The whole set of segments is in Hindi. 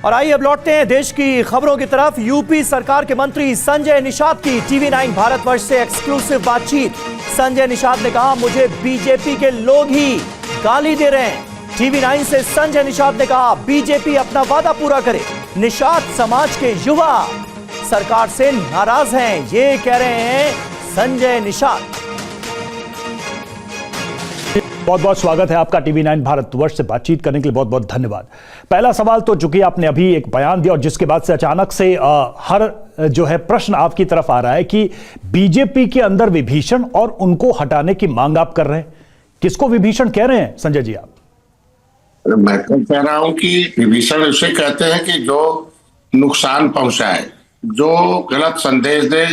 और आइए अब लौटते हैं देश की खबरों की तरफ। यूपी सरकार के मंत्री संजय निषाद की TV9 भारतवर्ष से एक्सक्लूसिव बातचीत। संजय निषाद ने कहा, मुझे बीजेपी के लोग ही गाली दे रहे हैं। TV9 से संजय निषाद ने कहा, बीजेपी अपना वादा पूरा करे। निषाद समाज के युवा सरकार से नाराज हैं, ये कह रहे हैं संजय निषाद। बहुत बहुत स्वागत है आपका TV9 भारतवर्ष से बातचीत करने के लिए बहुत बहुत धन्यवाद। पहला सवाल तो चूंकि आपने अभी एक बयान दिया और जिसके बाद से अचानक से हर जो है प्रश्न आपकी तरफ आ रहा है कि बीजेपी के अंदर विभीषण और उनको हटाने की मांग आप कर रहे हैं। किसको विभीषण कह रहे हैं संजय जी आप? मैं तो कह रहा हूं कि विभीषण उसे कहते हैं कि जो नुकसान पहुंचाए, जो गलत संदेश दे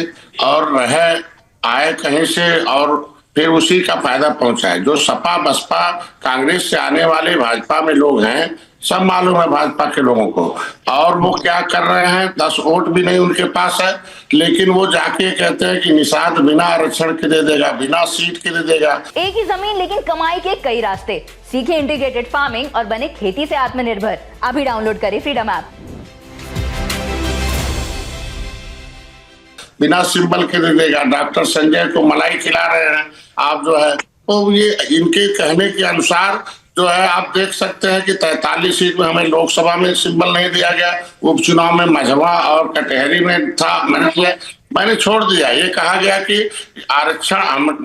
और रहे आए कहीं से और फिर उसी का फायदा पहुंचाए। जो सपा बसपा कांग्रेस से आने वाले भाजपा में लोग हैं, सब मालूम है भाजपा के लोगों को। और वो क्या कर रहे हैं, 10 वोट भी नहीं उनके पास है, लेकिन वो जाके कहते हैं कि निषाद बिना आरक्षण के दे देगा, बिना सीट के दे देगा। एक ही जमीन लेकिन कमाई के कई रास्ते। सीखे इंटीग्रेटेड फार्मिंग और बने खेती से आत्मनिर्भर। अभी डाउनलोड करें फ्रीडम ऐप। बिना सिंबल के दे देगा। डॉक्टर संजय को मलाई खिला रहे हैं आप जो है, तो ये इनके कहने के अनुसार जो है आप देख सकते हैं कि 43 सीट में हमें लोकसभा में सिंबल नहीं दिया गया। उपचुनाव में मझवा और कटहरी में था, मैंने छोड़ दिया। ये कहा गया कि आरक्षण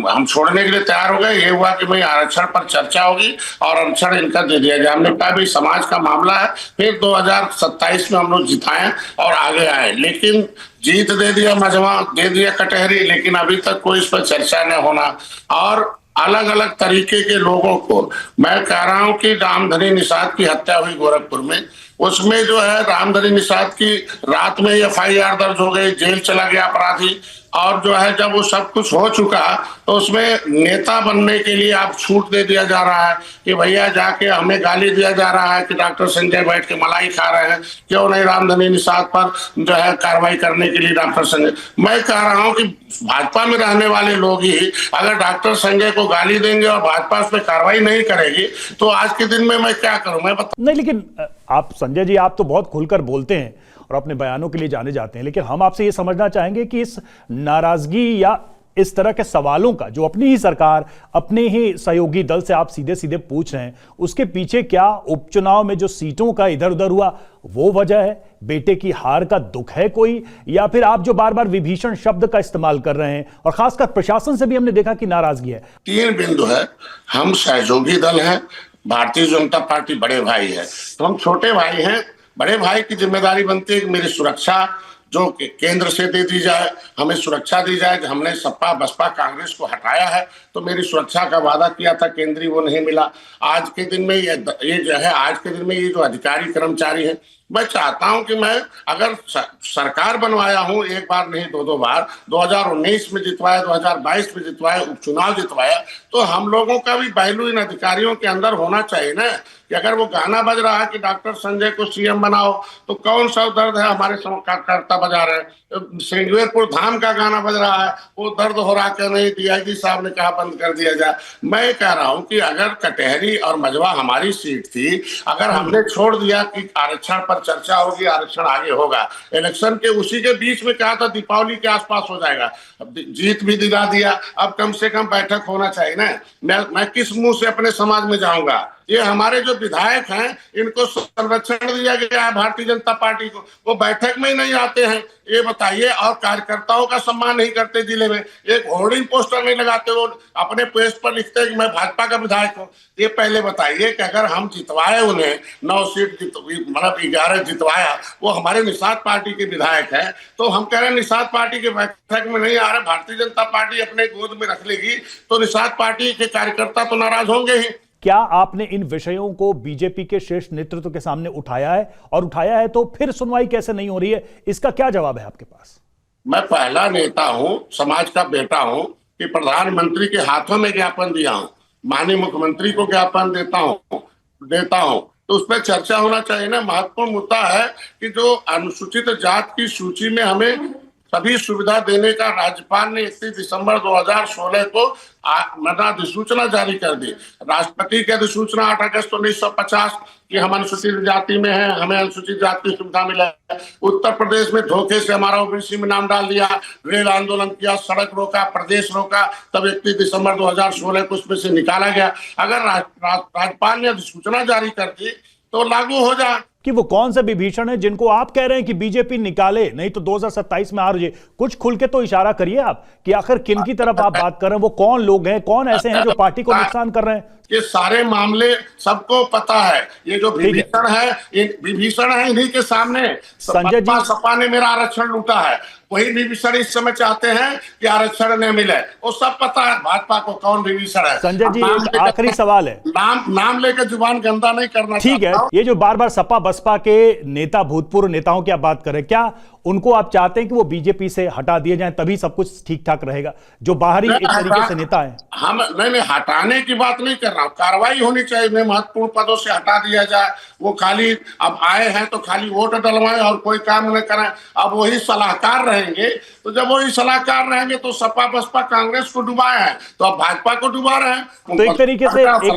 हम छोड़ने के लिए तैयार हो गए। ये हुआ कि भाई आरक्षण पर चर्चा होगी और आरक्षण इनका दे दिया गया। हमने कहा भाई समाज का मामला है। फिर 2027 में हम लोग जिताए और आगे आए, लेकिन जीत दे दिया मझवा, दे दिया कटहरी, लेकिन अभी तक कोई इस पर चर्चा नहीं होना। और अलग अलग तरीके के लोगों को मैं कह रहा हूं कि रामधनी निषाद की हत्या हुई गोरखपुर में, उसमें जो है रामधनी निषाद की रात में FIR दर्ज हो गई, जेल चला गया अपराधी। और जो है जब वो सब कुछ हो चुका तो उसमें नेता बनने के लिए आप छूट दे दिया जा रहा है कि भैया जाके हमें गाली दिया जा रहा है कि डॉक्टर संजय बैठ के मलाई खा रहे हैं, क्यों नहीं रामधनी निषाद पर जो है कार्रवाई करने के लिए डॉक्टर संजय। मैं कह रहा हूं कि भाजपा में रहने वाले लोग ही अगर डॉक्टर संजय को गाली देंगे और भाजपा उस पर कार्रवाई नहीं करेगी तो आज के दिन में मैं क्या करूं, मैं बता नहीं। लेकिन आप संजय जी आप तो बहुत खुलकर बोलते हैं और अपने बयानों के लिए जाने जाते हैं, लेकिन हम आपसे ये समझना चाहेंगे कि इस नाराजगी या इस तरह के सवालों का जो अपनी ही सरकार अपने ही सहयोगी दल से आप सीधे सीधे पूछ रहे हैं, उसके पीछे क्या उपचुनाव में जो सीटों का इधर उधर हुआ वो वजह है? बेटे की हार का दुख है कोई, या फिर आप जो बार बार विभीषण शब्द का इस्तेमाल कर रहे हैं और खासकर प्रशासन से भी हमने देखा कि नाराजगी है? 3 बिंदु है। हम सहयोगी दल हैं, भारतीय जनता पार्टी बड़े भाई है, तो हम छोटे भाई हैं। बड़े भाई की जिम्मेदारी बनती है कि मेरी सुरक्षा जो केंद्र से दे दी जाए, हमें सुरक्षा दी जाए। हमने सपा बसपा कांग्रेस को हटाया है तो मेरी सुरक्षा का वादा किया था केंद्रीय, वो नहीं मिला। आज के दिन में ये जो है, आज के दिन में ये जो अधिकारी कर्मचारी है, मैं चाहता हूं कि मैं अगर सरकार बनवाया हूं, एक बार नहीं 2 बार, 2019 में जितवाया, 2022 में जितवाया, उपचुनाव जितवाया, तो हम लोगों का भी पहलू इन अधिकारियों के अंदर होना चाहिए ना कि अगर वो गाना बज रहा है कि डॉक्टर संजय को CM बनाओ तो कौन सा दर्द है हमारे कार्यकर्ता बजा रहे हैं। श्रृंगेरपुर धाम का गाना बज रहा है, वो दर्द हो रहा कि नहीं, DIG साहब ने कहा बंद कर दिया जाए। मैं कह रहा हूं कि अगर कटहरी और मझवा हमारी सीट थी, अगर हमने छोड़ दिया कि आरक्षण पर चर्चा होगी, आरक्षण आगे होगा, इलेक्शन के उसी के बीच में कहा था दीपावली के आसपास हो जाएगा, अब जीत भी दिला दिया, अब कम से कम बैठक होना चाहिए ना। मैं किस मुंह से अपने समाज में जाऊंगा? ये हमारे जो विधायक हैं इनको संरक्षण दिया गया है भारतीय जनता पार्टी को, वो बैठक में ही नहीं आते हैं, ये बताइए। और कार्यकर्ताओं का सम्मान नहीं करते, जिले में एक होर्डिंग पोस्टर नहीं लगाते, वो अपने पेज पर लिखते हैं कि मैं भाजपा का विधायक हूँ। ये पहले बताइए कि अगर हम जितवाए उन्हें 9 सीट मतलब 11 जितवाया, वो हमारे निषाद पार्टी के विधायक है, तो हम कह रहे हैं निषाद पार्टी के बैठक में नहीं आ रहे, भारतीय जनता पार्टी अपने गोद में रख लेगी तो निषाद पार्टी के कार्यकर्ता तो नाराज होंगे ही। क्या आपने इन विषयों को बीजेपी के शीर्ष नेतृत्व के सामने उठाया है, और उठाया है तो फिर सुनवाई कैसे नहीं हो रही है, इसका क्या जवाब है आपके पास? मैं पहला नेता हूं, समाज का बेटा हूं कि प्रधानमंत्री के हाथों में ज्ञापन दिया हूं, माननीय मुख्यमंत्री को ज्ञापन देता हूं, तो उस पर चर्चा होना चाहिए ना। महत्वपूर्ण मुद्दा है कि जो अनुसूचित जात की सूची में हमें सभी सुविधा देने का राज्यपाल ने 31 दिसंबर 2016 को अधिसूचना जारी कर दी। राष्ट्रपति की अधिसूचना 8 अगस्त 1950 कि हम अनुसूचित जाति में हैं, हमें अनुसूचित जाति की सुविधा मिले। उत्तर प्रदेश में धोखे से हमारा ओबीसी में नाम डाल दिया, रेल आंदोलन किया, सड़क रोका, प्रदेश रोका, तब 31 दिसंबर 2016 को उसमें से निकाला गया। अगर राज्यपाल ने अधिसूचना जारी कर दी तो लागू हो जाए। कि वो कौन से विभीषण है जिनको आप कह रहे हैं कि बीजेपी निकाले, नहीं तो 2027 में हार जाए? कुछ खुल के तो इशारा करिए आप कि आखिर किन की तरफ आप बात कर रहे हैं, वो कौन लोग हैं, कौन ऐसे हैं जो पार्टी को नुकसान कर रहे हैं? ये सारे मामले सबको पता है। ये जो विभीषण है, विभीषण है इन्हीं के सामने। संजय जी, सपा ने मेरा आरक्षण लूटा है, वही विभीषण इस समय चाहते हैं कि आरक्षण न मिले। वो सब पता है भाजपा को कौन विभीषण है। संजय जी, एक आखिरी सवाल है, नाम लेकर जुबान गंदा नहीं करना। ठीक है, ये जो बार बार सपा बसपा के नेता, भूतपूर्व नेताओं की आप बात करें, क्या उनको आप चाहते हैं कि वो बीजेपी से हटा दिए जाएं तभी सब कुछ ठीक ठाक रहेगा? जो बाहरी एक तरीके से नेता है, हम नहीं हटाने की बात नहीं कर रहा हूं, कार्रवाई होनी चाहिए। महत्वपूर्ण पदों से हटा दिया जाए। वो खाली अब आए हैं तो खाली वोट डलवाएं और कोई काम न करें। अब वही सलाहकार रहेंगे, तो जब वही सलाहकार रहेंगे तो सपा बसपा कांग्रेस को डुबाए हैं, तो अब भाजपा को डुबा रहे हैं। तो एक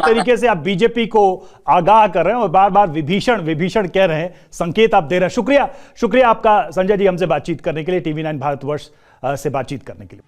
तरीके से आप बीजेपी को आगाह कर रहे हैं और बार बार विभीषण विभीषण कह रहे हैं, संकेत आप दे रहे हैं। शुक्रिया आपका संजय जी, हमसे बातचीत करने के लिए, TV9 भारतवर्ष से बातचीत करने के लिए।